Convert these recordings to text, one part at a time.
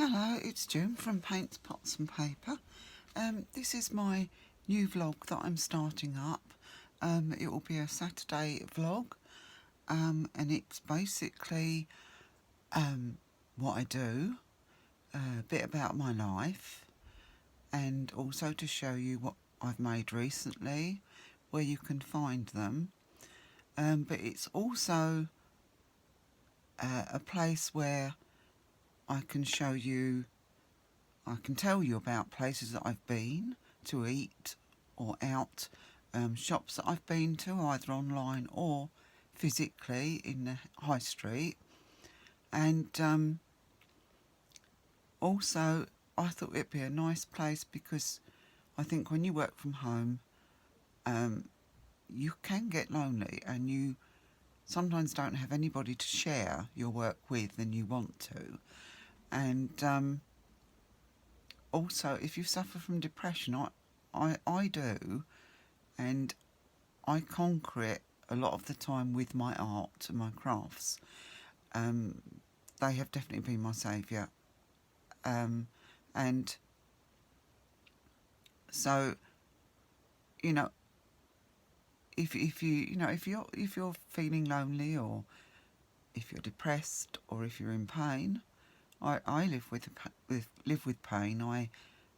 Hello, it's June from Paintspotsandpaper. This is my new vlog that I'm starting up. It will be a Saturday vlog, and it's basically what I do, a bit about my life, and also to show you what I've made recently, where you can find them. But it's also a place where I can tell you about places that I've been to eat or out, shops that I've been to either online or physically in the high street. And also I thought it'd be a nice place because I think when you work from home, you can get lonely and you sometimes don't have anybody to share your work with and you want to. And also, if you suffer from depression, I do, and I conquer it a lot of the time with my art and my crafts. They have definitely been my saviour. And so, you know, if you're feeling lonely, or if you're depressed, or if you're in pain, I live with pain. I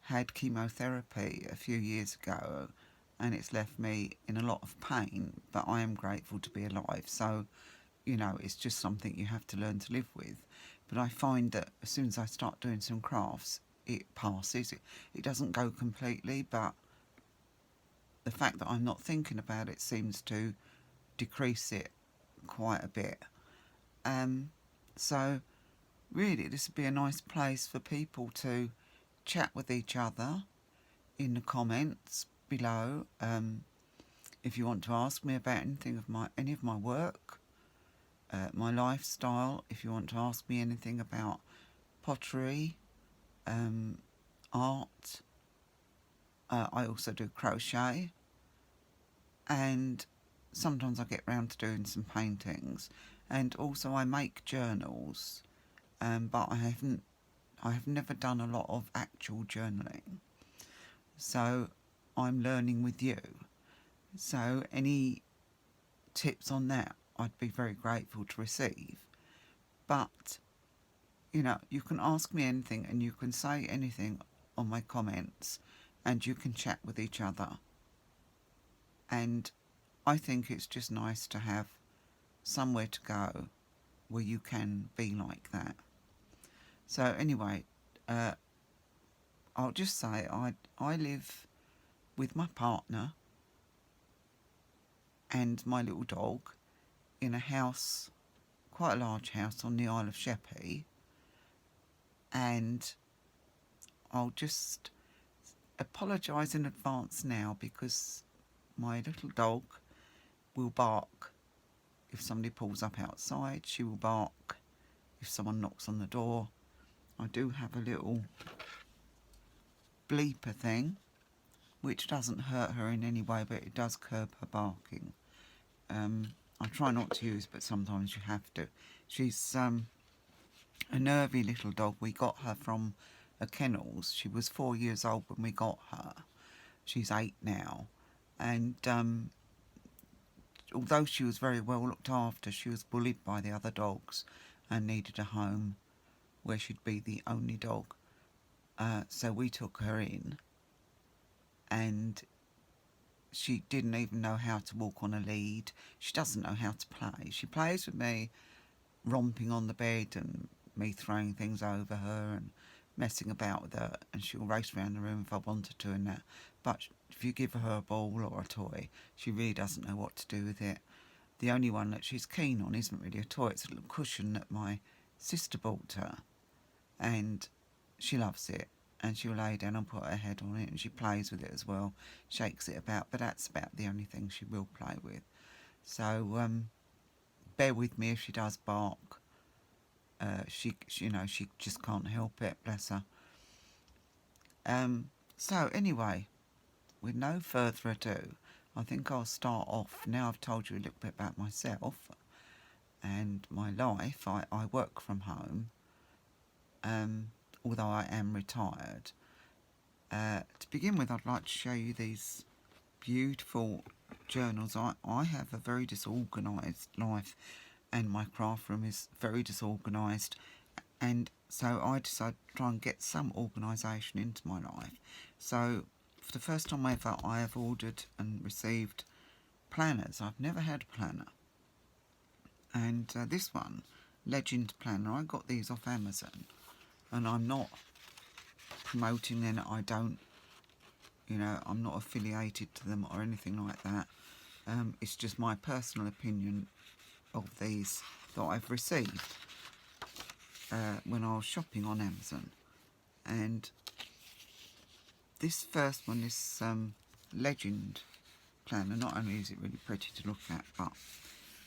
had chemotherapy a few years ago, and it's left me in a lot of pain. But I am grateful to be alive. So, it's just something you have to learn to live with. But I find that as soon as I start doing some crafts, it passes. It doesn't go completely, but the fact that I'm not thinking about it seems to decrease it quite a bit. So really, this would be a nice place for people to chat with each other in the comments below. If you want to ask me about any of my work, my lifestyle, if you want to ask me anything about pottery, art, I also do crochet, and sometimes I get round to doing some paintings, and also I make journals, but I have never done a lot of actual journaling, so I'm learning with you. So any tips on that, I'd be very grateful to receive. But you can ask me anything and you can say anything on my comments, and you can chat with each other. And I think it's just nice to have somewhere to go where you can be like that. So anyway, I'll just say I live with my partner and my little dog in a house, quite a large house on the Isle of Sheppey, and I'll just apologise in advance now because my little dog will bark if somebody pulls up outside. She will bark if someone knocks on the door. I do have a little bleeper thing which doesn't hurt her in any way, but it does curb her barking. I try not to use, but sometimes you have to. She's a nervy little dog. We got her from a kennels. She was 4 years old when we got her. She's 8 now, and although she was very well looked after, she was bullied by the other dogs and needed a home where she'd be the only dog. So we took her in, and she didn't even know how to walk on a lead. She doesn't know how to play. She plays with me, romping on the bed and me throwing things over her and messing about with her, and she'll race around the room if I wanted to and that. But if you give her a ball or a toy, she really doesn't know what to do with it. The only one that she's keen on isn't really a toy. It's a little cushion that my sister bought her, and she loves it. And she'll lay down and put her head on it, and she plays with it as well, shakes it about, but that's about the only thing she will play with. So bear with me if she does bark. She just can't help it, bless her. So anyway, with no further ado, I think I'll start off. Now I've told you a little bit about myself and my life. I work from home. although I am retired. To begin with, I'd like to show you these beautiful journals. I have a very disorganised life, and my craft room is very disorganised, and so I decided to try and get some organisation into my life. So for the first time ever, I have ordered and received planners. I've never had a planner, and this one, Legend Planner, I got these off Amazon, and I'm not promoting them. I don't, I'm not affiliated to them or anything like that. It's just my personal opinion of these that I've received when I was shopping on Amazon. And this first one is Legend Planner. Not only is it really pretty to look at, but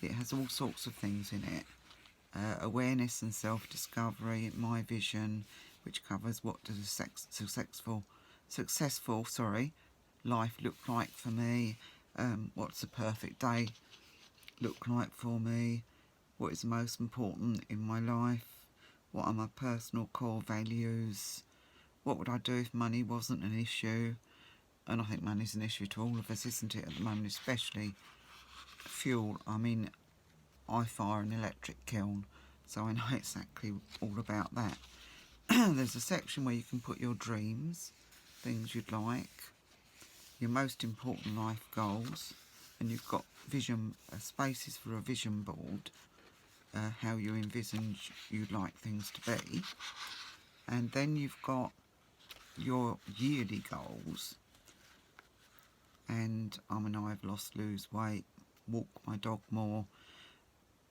it has all sorts of things in it. Awareness and self-discovery, my vision, which covers what does a successful life look like for me, what's a perfect day look like for me, what is most important in my life, what are my personal core values, what would I do if money wasn't an issue. And I think money's an issue to all of us, isn't it, at the moment, especially fuel. I mean, I fire an electric kiln, so I know exactly all about that. There's a section where you can put your dreams, things you'd like, your most important life goals, and you've got vision spaces for a vision board, how you envisage you'd like things to be. And then you've got your yearly goals, and I've lost, lose weight, walk my dog more,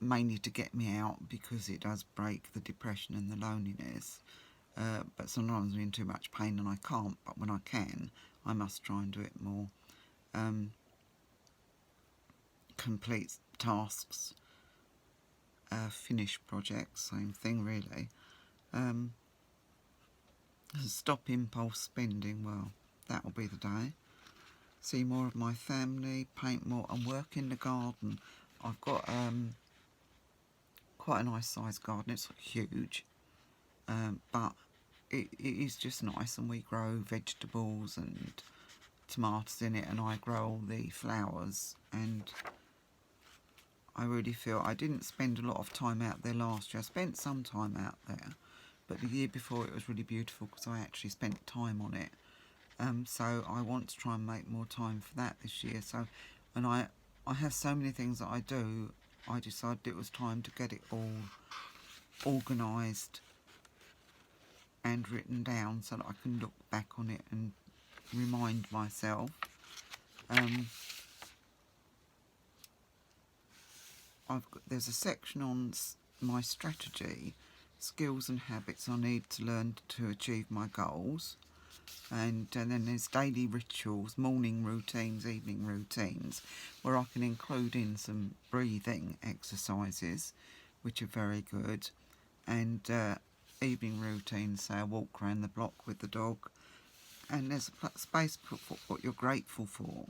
mainly to get me out because it does break the depression and the loneliness. But sometimes I'm in too much pain and I can't, but when I can, I must try and do it more. Complete tasks, finish projects, same thing really. Stop impulse spending, well, that'll be the day. See more of my family, paint more, and work in the garden. I've got quite a nice sized garden. It's not huge, but it is just nice, and we grow vegetables and tomatoes in it, and I grow all the flowers, and I really feel I didn't spend a lot of time out there last year. I spent some time out there, but the year before it was really beautiful because I actually spent time on it. So I want to try and make more time for that this year. So, and I have so many things that I do. I decided it was time to get it all organised and written down so that I can look back on it and remind myself. There's a section on my strategy, skills and habits I need to learn to achieve my goals. And then there's daily rituals, morning routines, evening routines, where I can include in some breathing exercises, which are very good, and evening routines, say a walk around the block with the dog. And there's a space for what you're grateful for.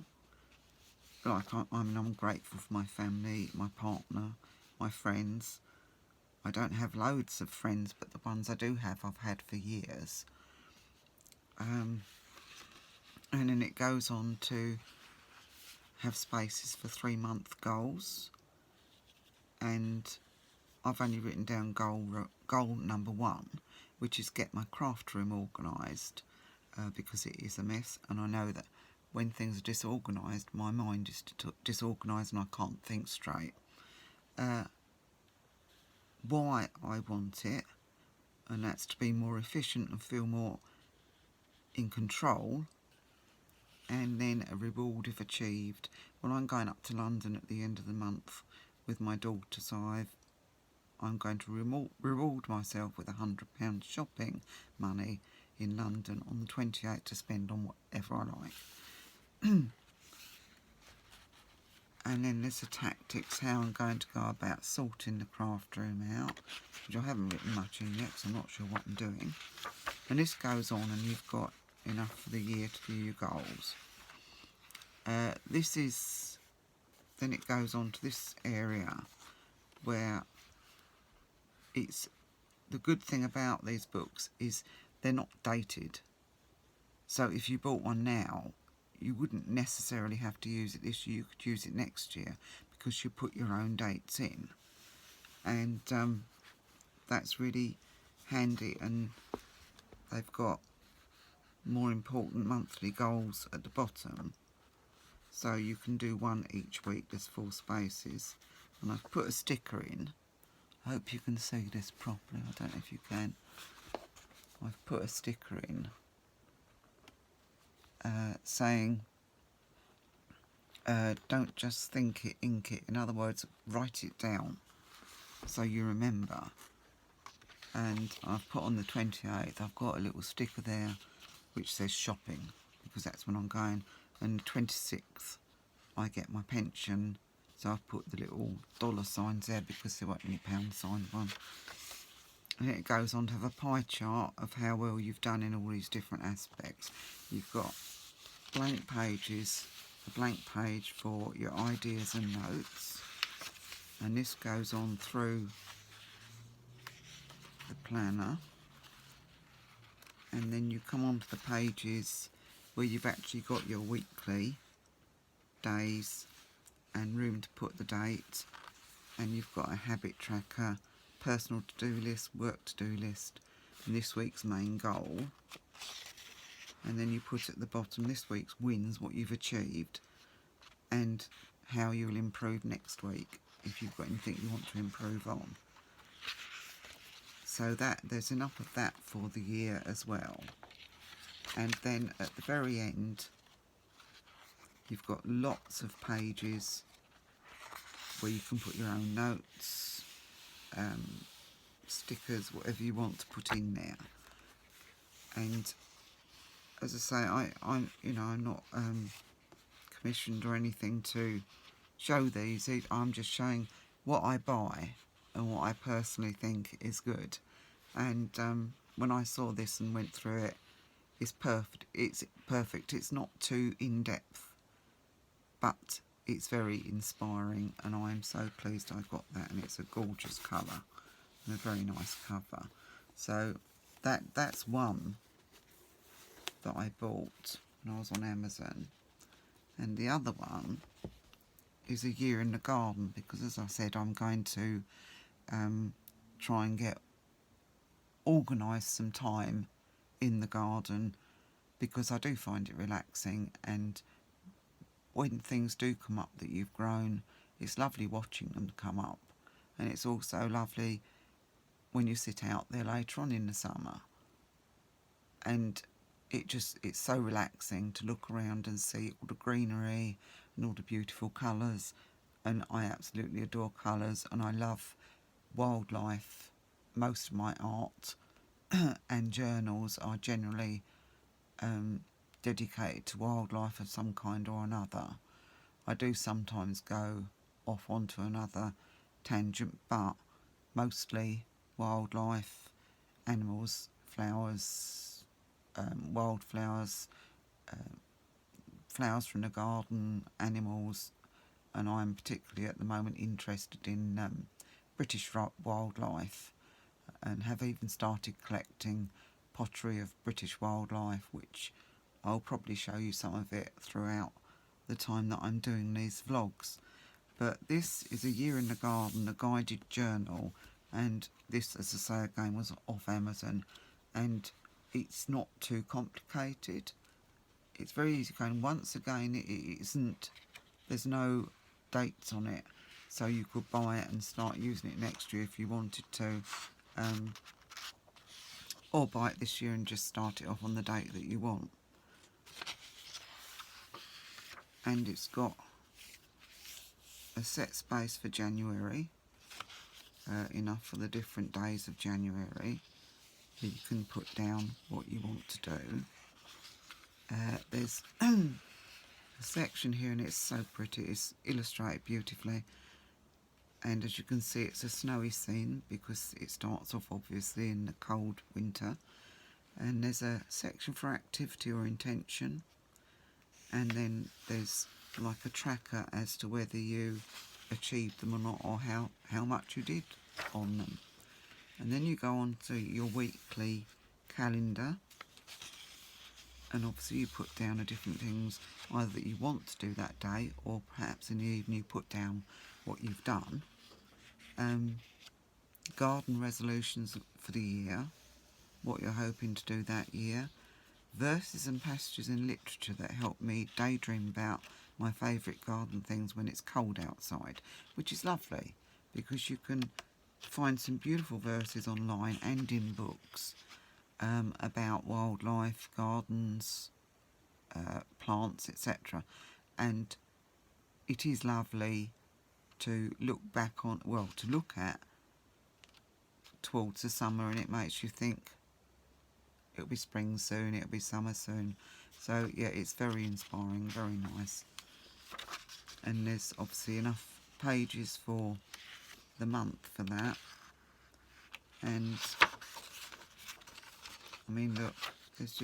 Like, I'm grateful for my family, my partner, my friends. I don't have loads of friends, but the ones I do have, I've had for years. And then it goes on to have spaces for 3-month goals. And I've only written down goal number 1, which is get my craft room organised, because it is a mess, and I know that when things are disorganised, my mind is disorganised and I can't think straight. Why I want it, and that's to be more efficient and feel more in control, and then a reward if achieved. Well, I'm going up to London at the end of the month with my daughter, so I'm going to reward myself with £100 shopping money in London on the 28th to spend on whatever I like. And then there's the tactics, how I'm going to go about sorting the craft room out, which I haven't written much in yet because I'm not sure what I'm doing. And this goes on, and you've got enough for the year to do your goals. Then it goes on to this area where it's the good thing about these books is they're not dated. So if you bought one now, you wouldn't necessarily have to use it this year. You could use it next year because you put your own dates in. And that's really handy. And they've got more important monthly goals at the bottom. So you can do one each week. There's 4 spaces. And I've put a sticker in. I hope you can see this properly. I don't know if you can. I've put a sticker in saying don't just think it, ink it. In other words, write it down so you remember. And I've put on the 28th, I've got a little sticker there which says shopping, because that's when I'm going. And the 26th I get my pension, so I've put the little dollar signs there because there weren't any pound sign one. And it goes on to have a pie chart of how well you've done in all these different aspects. You've got blank pages, a blank page for your ideas and notes, and this goes on through the planner, and then you come on to the pages where you've actually got your weekly days and room to put the date, and you've got a habit tracker, personal to-do list, work to-do list, and this week's main goal. And then you put at the bottom this week's wins, what you've achieved, and how you'll improve next week if you've got anything you want to improve on. So that there's enough of that for the year as well. And then at the very end you've got lots of pages where you can put your own notes, stickers, whatever you want to put in there. And as I say, I'm not commissioned or anything to show these. I'm just showing what I buy and what I personally think is good. And when I saw this and went through it, it's perfect. It's not too in-depth, but it's very inspiring, and I am so pleased I got that. And it's a gorgeous colour and a very nice cover. So that's one that I bought when I was on Amazon. And the other one is a year in the garden, because as I said, I'm going to try and get organised some time in the garden, because I do find it relaxing, and when things do come up that you've grown, it's lovely watching them come up, and it's also lovely when you sit out there later on in the summer, and it's so relaxing to look around and see all the greenery and all the beautiful colours. And I absolutely adore colours, and I love wildlife. Most of my art and journals are generally dedicated to wildlife of some kind or another. I do sometimes go off onto another tangent, but mostly wildlife, animals, flowers, wildflowers, flowers from the garden, animals, and I'm particularly at the moment interested in British wildlife, and have even started collecting pottery of British wildlife, which I'll probably show you some of it throughout the time that I'm doing these vlogs. But this is a year in the garden, a guided journal, and this, as I say again, was off Amazon, and it's not too complicated. It's very easy going. Once again, it isn't, there's no dates on it, so you could buy it and start using it next year if you wanted to, or buy it this year and just start it off on the date that you want. And it's got a set space for January, enough for the different days of January. You can put down what you want to do. There's a section here, and it's so pretty. It's illustrated beautifully, and as you can see, it's a snowy scene because it starts off obviously in the cold winter. And there's a section for activity or intention, and then there's like a tracker as to whether you achieved them or not, or how much you did on them. And then you go on to your weekly calendar, and obviously you put down the different things either that you want to do that day, or perhaps in the evening you put down what you've done. Garden resolutions for the year, what you're hoping to do that year, verses and passages in literature that help me daydream about my favourite garden things when it's cold outside, which is lovely because you can find some beautiful verses online and in books about wildlife, gardens, plants, etc. And it is lovely to look back on, well, to look at towards the summer, and it makes you think it'll be spring soon, it'll be summer soon. So yeah, it's very inspiring, very nice. And there's obviously enough pages for the month for that. And I mean, look, there's just